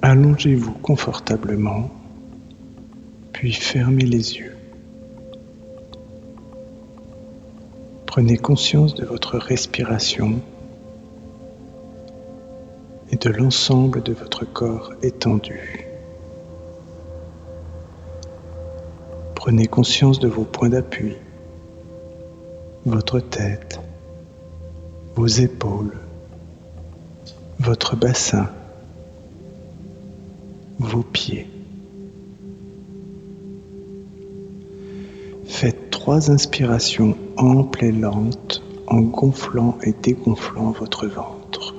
Allongez-vous confortablement, puis fermez les yeux. Prenez conscience de votre respiration et de l'ensemble de votre corps étendu. Prenez conscience de vos points d'appui, votre tête, vos épaules, votre bassin, vos pieds. Faites 3 inspirations amples et lentes en gonflant et dégonflant votre ventre.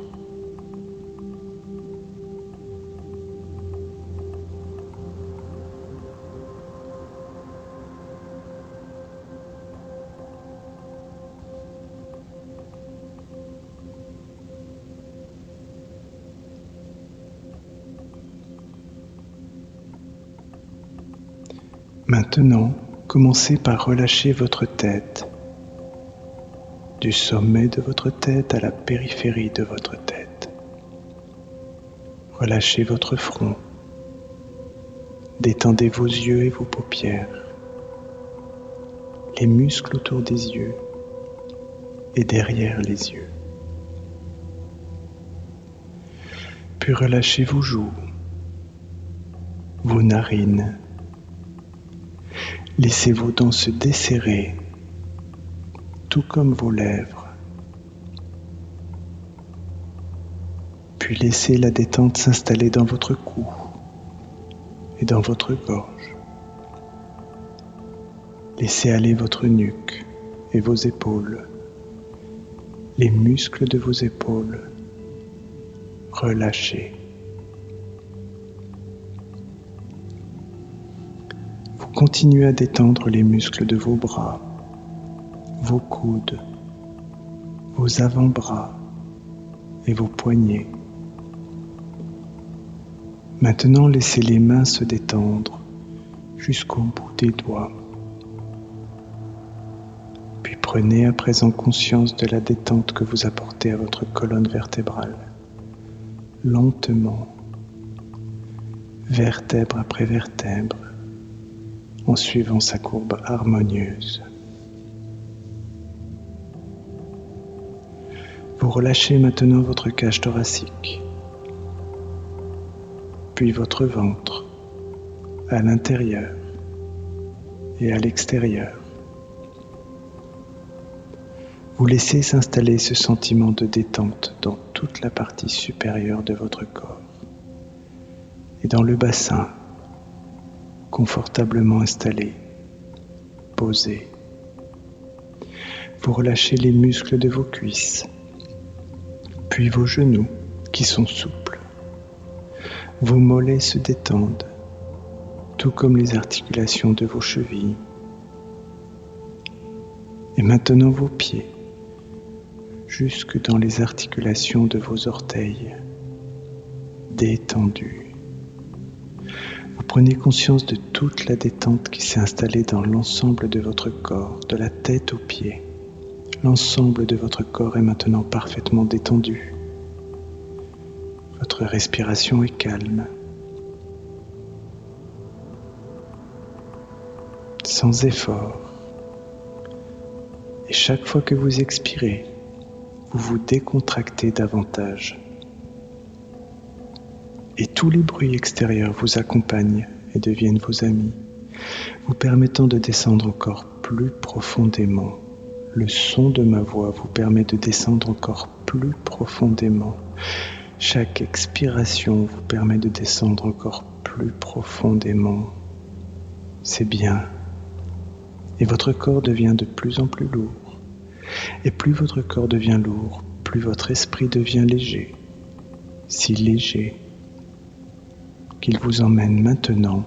Maintenant, commencez par relâcher votre tête, du sommet de votre tête à la périphérie de votre tête. Relâchez votre front, détendez vos yeux et vos paupières, les muscles autour des yeux et derrière les yeux. Puis relâchez vos joues, vos narines. Laissez vos dents se desserrer, tout comme vos lèvres. Puis laissez la détente s'installer dans votre cou et dans votre gorge. Laissez aller votre nuque et vos épaules, les muscles de vos épaules. Relâchez. Vous continuez à détendre les muscles de vos bras, vos coudes, vos avant-bras et vos poignets. Maintenant, laissez les mains se détendre jusqu'au bout des doigts. Puis prenez à présent conscience de la détente que vous apportez à votre colonne vertébrale, lentement, vertèbre après vertèbre, en suivant sa courbe harmonieuse. Vous relâchez maintenant votre cage thoracique, puis votre ventre, à l'intérieur et à l'extérieur. Vous laissez s'installer ce sentiment de détente dans toute la partie supérieure de votre corps et dans le bassin, confortablement installé, posé. Vous relâchez les muscles de vos cuisses, puis vos genoux qui sont souples. Vos mollets se détendent, tout comme les articulations de vos chevilles. Et maintenant vos pieds, jusque dans les articulations de vos orteils, détendus. Vous prenez conscience de toute la détente qui s'est installée dans l'ensemble de votre corps, de la tête aux pieds. L'ensemble de votre corps est maintenant parfaitement détendu. Votre respiration est calme, sans effort. Et chaque fois que vous expirez, vous vous décontractez davantage. Et tous les bruits extérieurs vous accompagnent et deviennent vos amis, vous permettant de descendre encore plus profondément. Le son de ma voix vous permet de descendre encore plus profondément. Chaque expiration vous permet de descendre encore plus profondément. C'est bien. Et votre corps devient de plus en plus lourd. Et plus votre corps devient lourd, plus votre esprit devient léger. Si léger qu'il vous emmène maintenant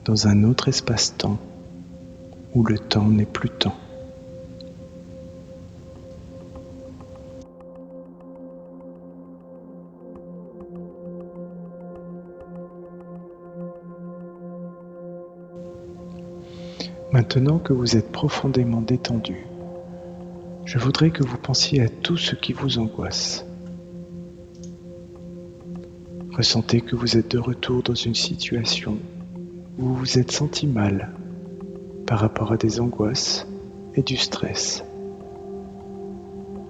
dans un autre espace-temps où le temps n'est plus temps. Maintenant que vous êtes profondément détendu, je voudrais que vous pensiez à tout ce qui vous angoisse. Ressentez que vous êtes de retour dans une situation où vous vous êtes senti mal par rapport à des angoisses et du stress.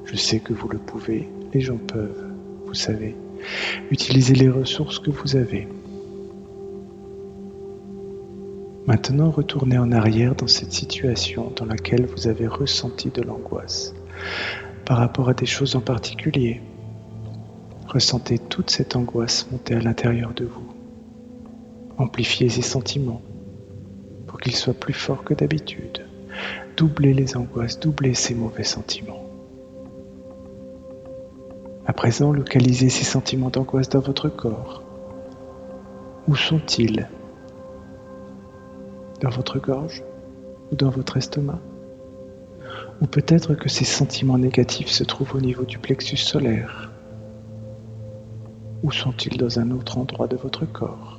Je sais que vous le pouvez, les gens peuvent, vous savez, utiliser les ressources que vous avez. Maintenant, retournez en arrière dans cette situation dans laquelle vous avez ressenti de l'angoisse par rapport à des choses en particulier. Ressentez toute cette angoisse monter à l'intérieur de vous. Amplifiez ces sentiments pour qu'ils soient plus forts que d'habitude. Doublez les angoisses, doublez ces mauvais sentiments. À présent, localisez ces sentiments d'angoisse dans votre corps. Où sont-ils ? Dans votre gorge ou dans votre estomac ? Ou peut-être que ces sentiments négatifs se trouvent au niveau du plexus solaire ? Ou sont-ils dans un autre endroit de votre corps ?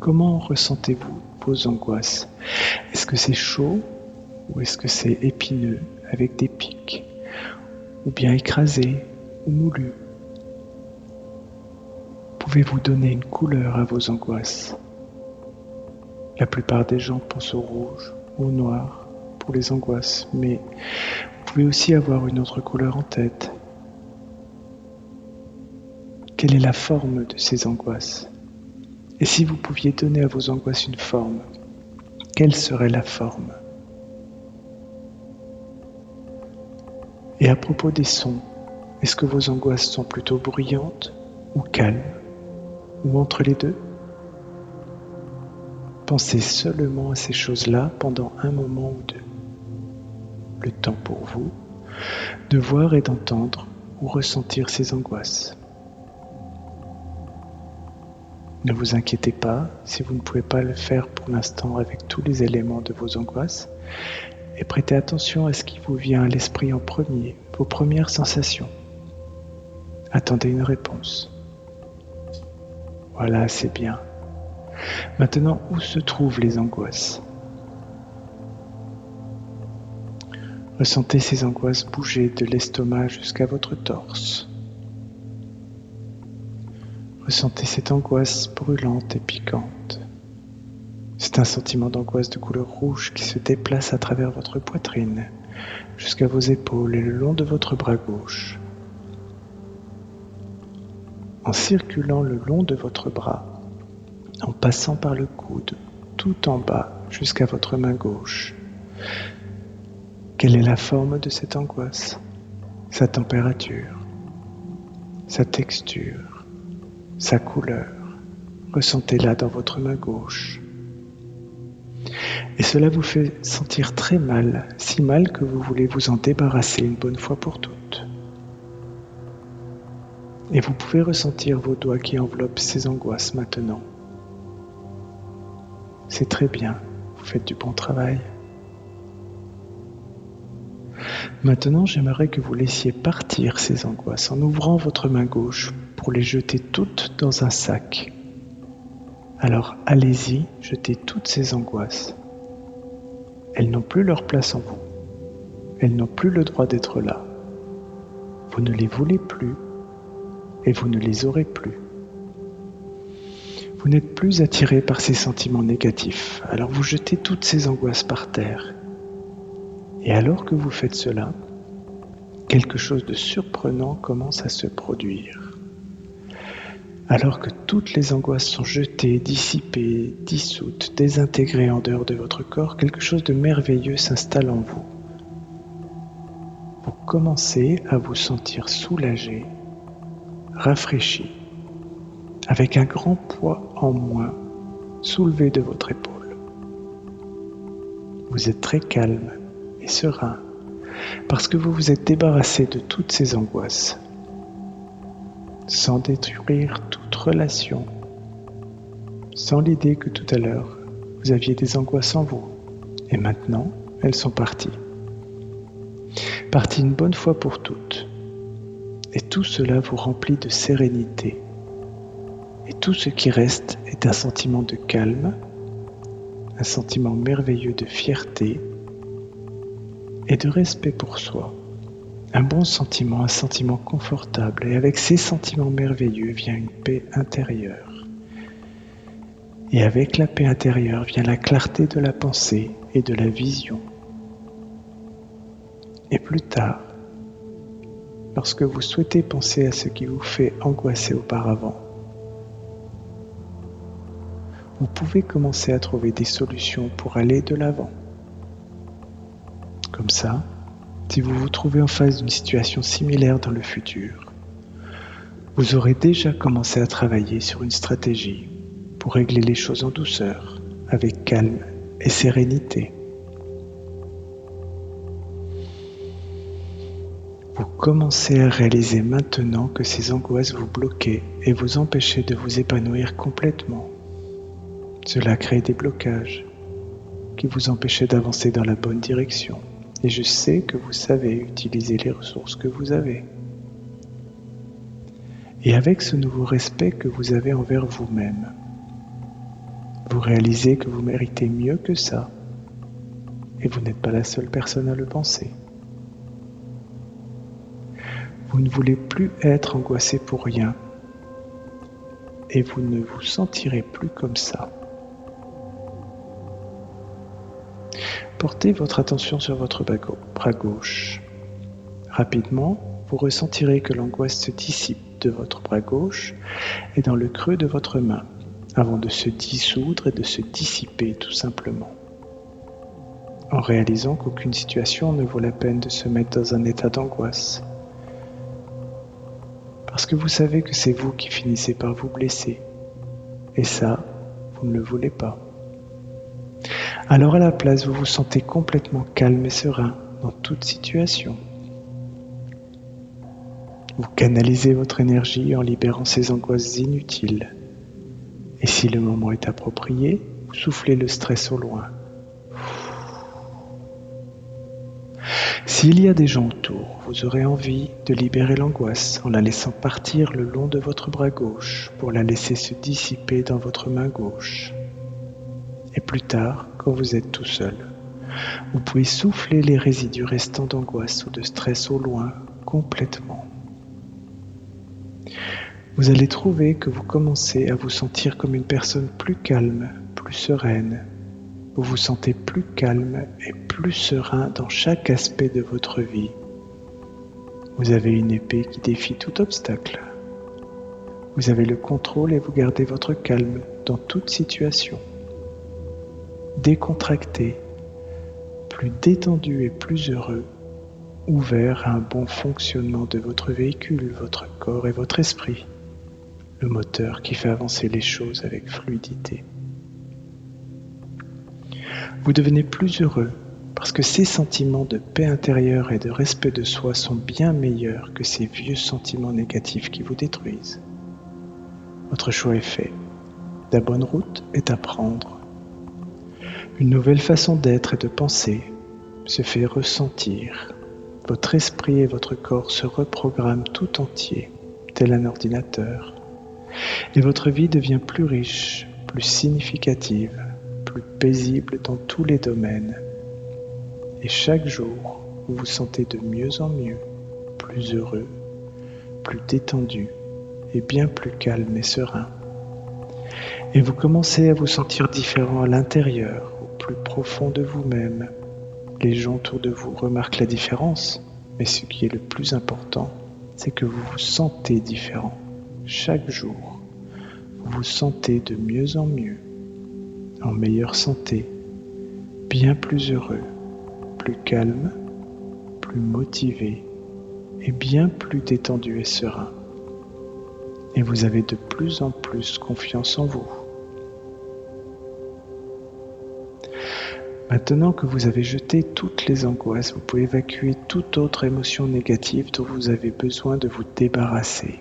Comment ressentez-vous vos angoisses ? Est-ce que c'est chaud ou est-ce que c'est épineux avec des pics ? Ou bien écrasé ou moulu ? Pouvez-vous donner une couleur à vos angoisses ? La plupart des gens pensent au rouge ou au noir pour les angoisses, mais vous pouvez aussi avoir une autre couleur en tête. Quelle est la forme de ces angoisses ? Et si vous pouviez donner à vos angoisses une forme, quelle serait la forme ? Et à propos des sons, est-ce que vos angoisses sont plutôt bruyantes ou calmes, ou entre les deux ? Pensez seulement à ces choses-là pendant un moment ou deux. Le temps pour vous de voir et d'entendre ou ressentir ces angoisses. Ne vous inquiétez pas si vous ne pouvez pas le faire pour l'instant avec tous les éléments de vos angoisses et prêtez attention à ce qui vous vient à l'esprit en premier, vos premières sensations. Attendez une réponse. Voilà, c'est bien. Maintenant, où se trouvent les angoisses ? Ressentez ces angoisses bouger de l'estomac jusqu'à votre torse. Ressentez cette angoisse brûlante et piquante. C'est un sentiment d'angoisse de couleur rouge qui se déplace à travers votre poitrine, jusqu'à vos épaules et le long de votre bras gauche. En circulant le long de votre bras, en passant par le coude, tout en bas jusqu'à votre main gauche. Quelle est la forme de cette angoisse ? Sa température, sa texture, sa couleur. Ressentez-la dans votre main gauche. Et cela vous fait sentir très mal, si mal que vous voulez vous en débarrasser une bonne fois pour toutes. Et vous pouvez ressentir vos doigts qui enveloppent ces angoisses maintenant. C'est très bien, vous faites du bon travail. Maintenant, j'aimerais que vous laissiez partir ces angoisses en ouvrant votre main gauche pour les jeter toutes dans un sac. Alors allez-y, jetez toutes ces angoisses. Elles n'ont plus leur place en vous. Elles n'ont plus le droit d'être là. Vous ne les voulez plus et vous ne les aurez plus. Vous n'êtes plus attiré par ces sentiments négatifs, alors vous jetez toutes ces angoisses par terre. Et alors que vous faites cela, quelque chose de surprenant commence à se produire. Alors que toutes les angoisses sont jetées, dissipées, dissoutes, désintégrées en dehors de votre corps, quelque chose de merveilleux s'installe en vous. Vous commencez à vous sentir soulagé, rafraîchi, avec un grand poids en moins soulevé de votre épaule. Vous êtes très calme et serein parce que vous vous êtes débarrassé de toutes ces angoisses sans détruire toute relation, sans l'idée que tout à l'heure vous aviez des angoisses en vous et maintenant elles sont parties une bonne fois pour toutes, et tout cela vous remplit de sérénité. Et tout ce qui reste est un sentiment de calme, un sentiment merveilleux de fierté et de respect pour soi. Un bon sentiment, un sentiment confortable. Et avec ces sentiments merveilleux vient une paix intérieure. Et avec la paix intérieure vient la clarté de la pensée et de la vision. Et plus tard, lorsque vous souhaitez penser à ce qui vous fait angoisser auparavant, vous pouvez commencer à trouver des solutions pour aller de l'avant. Comme ça, si vous vous trouvez en face d'une situation similaire dans le futur, vous aurez déjà commencé à travailler sur une stratégie pour régler les choses en douceur, avec calme et sérénité. Vous commencez à réaliser maintenant que ces angoisses vous bloquaient et vous empêchaient de vous épanouir complètement. Cela crée des blocages qui vous empêchaient d'avancer dans la bonne direction. Et je sais que vous savez utiliser les ressources que vous avez. Et avec ce nouveau respect que vous avez envers vous-même, vous réalisez que vous méritez mieux que ça. Et vous n'êtes pas la seule personne à le penser. Vous ne voulez plus être angoissé pour rien. Et vous ne vous sentirez plus comme ça. Portez votre attention sur votre bras gauche. Rapidement, vous ressentirez que l'angoisse se dissipe de votre bras gauche et dans le creux de votre main, avant de se dissoudre et de se dissiper tout simplement. En réalisant qu'aucune situation ne vaut la peine de se mettre dans un état d'angoisse. Parce que vous savez que c'est vous qui finissez par vous blesser. Et ça, vous ne le voulez pas. Alors à la place, vous vous sentez complètement calme et serein dans toute situation. Vous canalisez votre énergie en libérant ces angoisses inutiles. Et si le moment est approprié, vous soufflez le stress au loin. S'il y a des gens autour, vous aurez envie de libérer l'angoisse en la laissant partir le long de votre bras gauche pour la laisser se dissiper dans votre main gauche. Et plus tard, quand vous êtes tout seul, vous pouvez souffler les résidus restants d'angoisse ou de stress au loin complètement. Vous allez trouver que vous commencez à vous sentir comme une personne plus calme, plus sereine. Vous vous sentez plus calme et plus serein dans chaque aspect de votre vie. Vous avez une épée qui défie tout obstacle. Vous avez le contrôle et vous gardez votre calme dans toute situation. Décontracté, plus détendu et plus heureux, ouvert à un bon fonctionnement de votre véhicule, votre corps et votre esprit, le moteur qui fait avancer les choses avec fluidité. Vous devenez plus heureux parce que ces sentiments de paix intérieure et de respect de soi sont bien meilleurs que ces vieux sentiments négatifs qui vous détruisent. Votre choix est fait. La bonne route est à prendre. Une nouvelle façon d'être et de penser se fait ressentir. Votre esprit et votre corps se reprogramment tout entier, tel un ordinateur. Et votre vie devient plus riche, plus significative, plus paisible dans tous les domaines. Et chaque jour, vous vous sentez de mieux en mieux, plus heureux, plus détendu et bien plus calme et serein. Et vous commencez à vous sentir différent à l'intérieur, au plus profond de vous-même. Les gens autour de vous remarquent la différence, mais ce qui est le plus important, c'est que vous vous sentez différent. Chaque jour, vous vous sentez de mieux en mieux, en meilleure santé, bien plus heureux, plus calme, plus motivé et bien plus détendu et serein. Et vous avez de plus en plus confiance en vous. Maintenant que vous avez jeté toutes les angoisses, vous pouvez évacuer toute autre émotion négative dont vous avez besoin de vous débarrasser.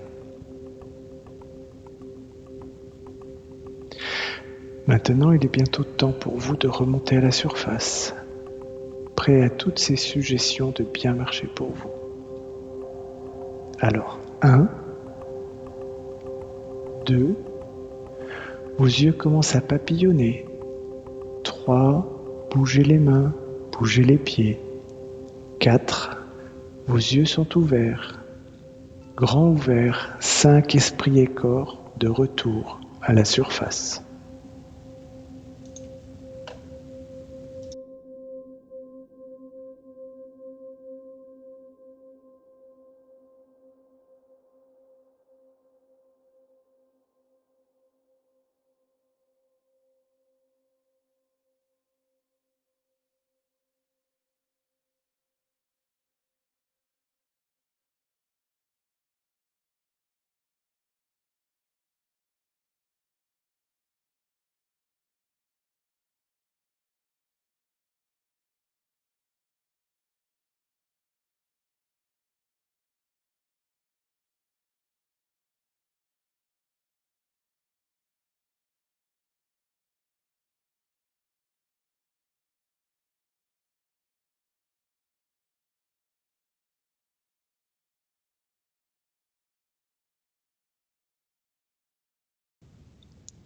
Maintenant, il est bientôt temps pour vous de remonter à la surface, prêt à toutes ces suggestions de bien marcher pour vous. Alors, 1, 2, vos yeux commencent à papillonner. 3, bougez les mains, bougez les pieds. 4, Vos yeux sont ouverts, grands ouverts, 5 esprits et corps de retour à la surface.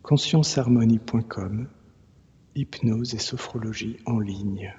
Conscienceharmonie.com, hypnose et sophrologie en ligne.